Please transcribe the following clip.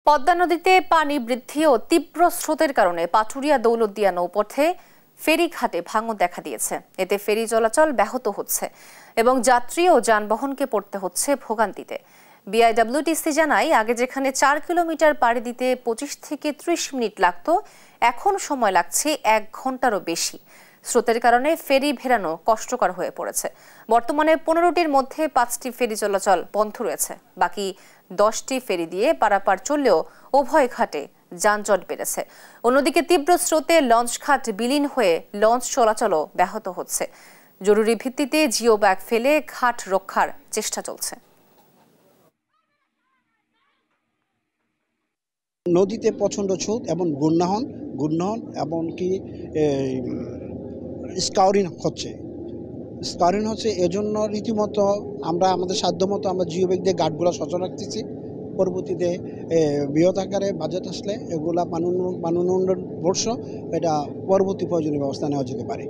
পদ্মা নদীতে পানি বৃদ্ধি ও তীব্র স্রোতের কারণে পাটুরিয়া দৌলতদিয়া নৌপথে ফেরিঘাটে ভাঙন দেখা দিয়েছে। এতে ফেরি চলাচল ব্যাহত হচ্ছে এবং যাত্রী ও যানবাহনকে পড়তে হচ্ছে ভোগান্তিতে। বিআইডব্লিউটিসি জানায়, আগে যেখানে 4 কিলোমিটার পাড়ি দিতে 25 থেকে 30 মিনিট লাগতো, এখন সময় লাগছে 1 ঘন্টারও বেশি। স্রোতের কারণে ফেরি ভেড়ানো কষ্টকর হয়ে পড়েছে। বর্তমানে 15টির মধ্যে 5টি ফেরি চলাচল বন্ধ রয়েছে। বাকি 10টি ফেরি দিয়ে পারাপার চললেও উভয় ঘাটে যানজট বেড়েছে। অন্যদিকে তীব্র স্রোতে লঞ্চঘাট বিলীন হয়ে লঞ্চ চলাচলও ব্যাহত হচ্ছে। জরুরি ভিত্তিতে জিও ব্যাগ ফেলে ঘাট রক্ষার চেষ্টা চলছে। নদীতে প্রচণ্ড স্রোত এবং ঘূর্ণয়ন এমনকি স্কাউরিং হচ্ছে এজন্য রীতিমতো আমরা আমাদের সাধ্যমতো আমরা জিও ব্যাগ দিয়ে ঘাটগুলো সচল রাখতেছি। পরবর্তীতে বৃহৎ আকারে বাজেট আসলে এগুলা মানুষ এটা পরবর্তী প্রয়োজনীয় ব্যবস্থা নেওয়া যেতে পারে।